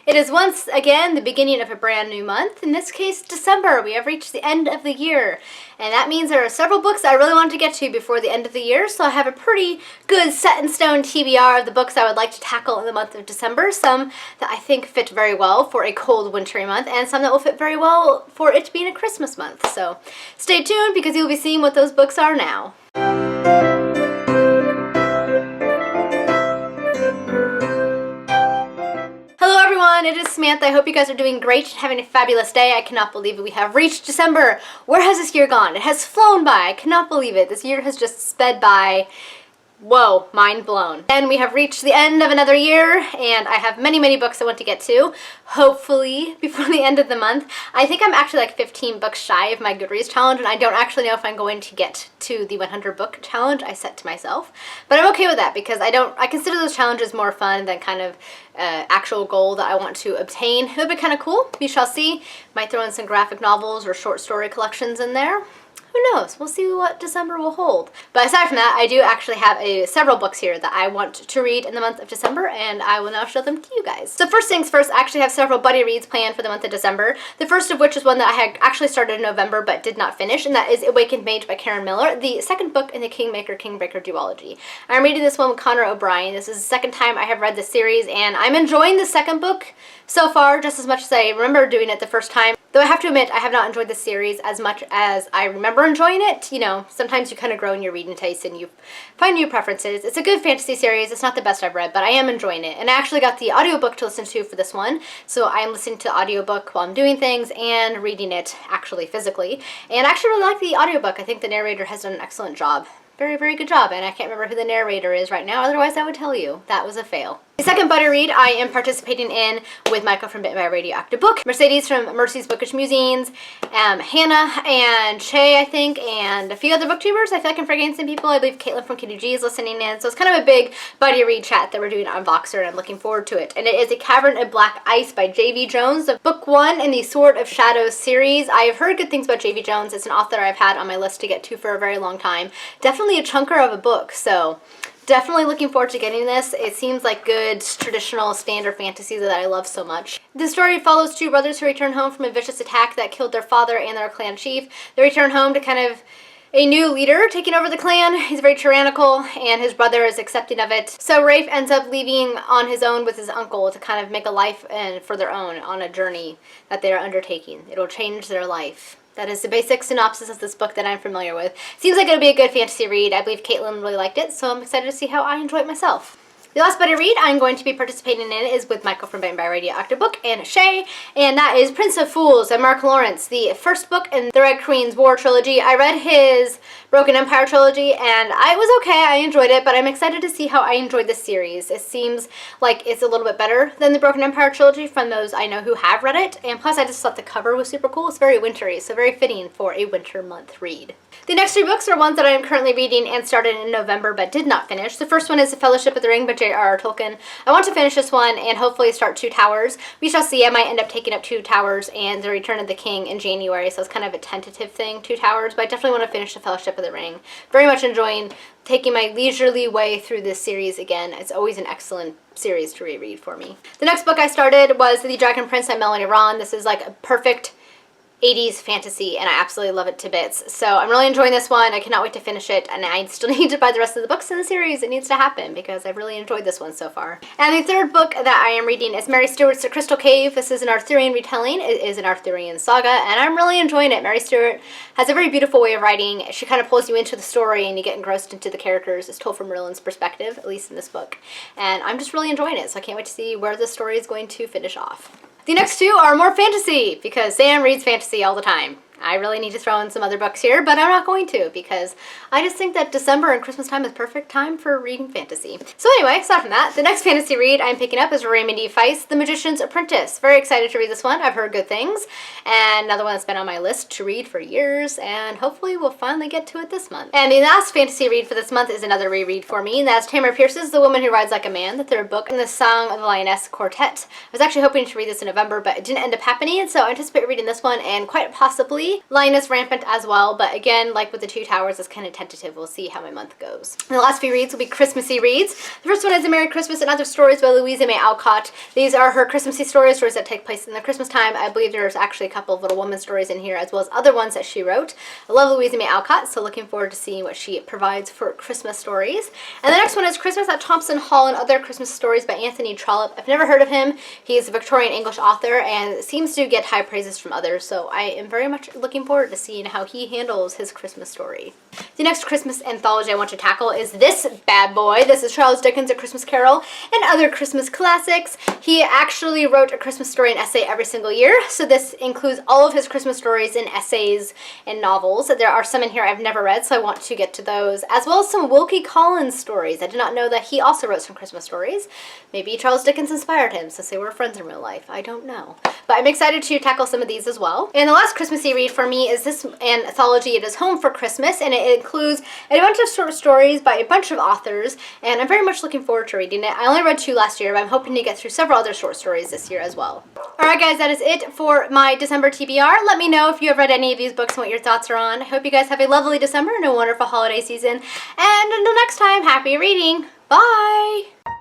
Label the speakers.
Speaker 1: It is once again the beginning of a brand new month, in this case December. We have reached the end of the year, and that means there are several books I really wanted to get to before the end of the year, so I have a pretty good set-in-stone TBR of the books I would like to tackle in the month of December, some that I think fit very well for a cold, wintry month, and some that will fit very well for it being a Christmas month. So stay tuned because you'll be seeing what those books are now. It is Samantha. I hope you guys are doing great and having a fabulous day. I cannot believe it. We have reached December. Where has this year gone? It has flown by. I cannot believe it. This year has just sped by. Whoa, mind blown. And we have reached the end of another year, and I have many, many books I want to get to, hopefully before the end of the month. I think I'm actually like 15 books shy of my Goodreads challenge, and I don't actually know if I'm going to get to the 100 book challenge I set to myself. But I'm okay with that because I consider those challenges more fun than kind of actual goal that I want to obtain. It would be kind of cool. We shall see. Might throw in some graphic novels or short story collections in there. Who knows? We'll see what December will hold. But aside from that, I do actually have several books here that I want to read in the month of December, and I will now show them to you guys. So first things first, I actually have several buddy reads planned for the month of December. The first of which is one that I had actually started in November but did not finish, and that is Awakened Mage by Karen Miller, the second book in the Kingmaker-Kingbreaker duology. I'm reading this one with Connor O'Brien. This is the second time I have read the series, and I'm enjoying the second book so far just as much as I remember doing it the first time. Though I have to admit, I have not enjoyed the series as much as I remember enjoying it. You know, sometimes you kind of grow in your reading taste and you find new preferences. It's a good fantasy series. It's not the best I've read, but I am enjoying it. And I actually got the audiobook to listen to for this one, so I'm listening to the audiobook while I'm doing things and reading it actually physically. And I actually really like the audiobook. I think the narrator has done an excellent job. Very, very good job, and I can't remember who the narrator is right now, otherwise I would tell you. That was a fail. The second buddy read I am participating in with Michael from Bitten by a Radioactive Book, Mercedes from Mercy's Bookish Musings, Hannah and Shay, I think, and a few other booktubers. I feel like I'm forgetting some people. I believe Caitlin from Kitty G is listening in, so it's kind of a big buddy read chat that we're doing on Voxer, and I'm looking forward to it. And it is A Cavern of Black Ice by J.V. Jones, the book one in the Sword of Shadows series. I have heard good things about J.V. Jones. It's an author I've had on my list to get to for a very long time. Definitely a chunker of a book, so definitely looking forward to getting this. It seems like good, traditional, standard fantasy that I love so much. The story follows two brothers who return home from a vicious attack that killed their father and their clan chief. They return home to kind of a new leader taking over the clan. He's very tyrannical, and his brother is accepting of it. So Rafe ends up leaving on his own with his uncle to kind of make a life for their own on a journey that they are undertaking. It'll change their life. That is the basic synopsis of this book that I'm familiar with. Seems like it'll be a good fantasy read. I believe Caitlin really liked it, so I'm excited to see how I enjoy it myself. The last buddy read I'm going to be participating in is with Michael from Bitten by a Radioactive Book and Shay, and that is Prince of Fools by Mark Lawrence, the first book in the Red Queen's War trilogy. I read his Broken Empire trilogy, and I was okay. I enjoyed it, but I'm excited to see how I enjoyed this series. It seems like it's a little bit better than the Broken Empire trilogy from those I know who have read it, and plus I just thought the cover was super cool. It's very wintry, so very fitting for a winter month read. The next three books are ones that I am currently reading and started in November but did not finish. The first one is The Fellowship of the Ring by J.R.R. Tolkien. I want to finish this one and hopefully start Two Towers. We shall see. I might end up taking up Two Towers and The Return of the King in January, so it's kind of a tentative thing, Two Towers, but I definitely want to finish The Fellowship of the Ring. Very much enjoying taking my leisurely way through this series again. It's always an excellent series to reread for me. The next book I started was The Dragon Prince by Melanie Ron. This is like a perfect 80s fantasy, and I absolutely love it to bits. So I'm really enjoying this one. I cannot wait to finish it, and I still need to buy the rest of the books in the series. It needs to happen because I've really enjoyed this one so far. And the third book that I am reading is Mary Stewart's The Crystal Cave. This is an Arthurian retelling. It is an Arthurian saga, and I'm really enjoying it. Mary Stewart has a very beautiful way of writing. She kind of pulls you into the story, and you get engrossed into the characters. It's told from Merlin's perspective, at least in this book. And I'm just really enjoying it, so I can't wait to see where the story is going to finish off. The next two are more fantasy, because Sam reads fantasy all the time. I really need to throw in some other books here, but I'm not going to because I just think that December and Christmas time is perfect time for reading fantasy. So anyway, aside from that, the next fantasy read I'm picking up is Raymond E. Feist, The Magician's Apprentice. Very excited to read this one. I've heard good things, and another one that's been on my list to read for years, and hopefully we'll finally get to it this month. And the last fantasy read for this month is another reread for me, and that's Tamara Pierce's The Woman Who Rides Like a Man, the third book in the Song of the Lioness Quartet. I was actually hoping to read this in November, but it didn't end up happening, so I anticipate reading this one and quite possibly lately. Line is rampant as well, but again, like with the Two Towers, it's kind of tentative. We'll see how my month goes. And the last few reads will be Christmassy reads. The first one is A Merry Christmas and Other Stories by Louisa May Alcott. These are her Christmassy stories that take place in the Christmas time. I believe there's actually a couple of Little Woman stories in here, as well as other ones that she wrote. I love Louisa May Alcott, so looking forward to seeing what she provides for Christmas stories. And the next one is Christmas at Thompson Hall and Other Christmas Stories by Anthony Trollope. I've never heard of him. He is a Victorian English author and seems to get high praises from others, so I am very much looking forward to seeing how he handles his Christmas story. The next Christmas anthology I want to tackle is this bad boy. This is Charles Dickens' A Christmas Carol and Other Christmas Classics. He actually wrote a Christmas story and essay every single year, so this includes all of his Christmas stories and essays and novels. There are some in here I've never read, so I want to get to those, as well as some Wilkie Collins stories. I did not know that he also wrote some Christmas stories. Maybe Charles Dickens inspired him since they were friends in real life. I don't know. But I'm excited to tackle some of these as well. And the last Christmassy read for me is this anthology. It is Home for Christmas, and it includes a bunch of short stories by a bunch of authors, and I'm very much looking forward to reading it. I only read 2 last year, but I'm hoping to get through several other short stories this year as well. Alright guys, that is it for my December TBR. Let me know if you have read any of these books and what your thoughts are on. I hope you guys have a lovely December and a wonderful holiday season. And until next time, happy reading. Bye!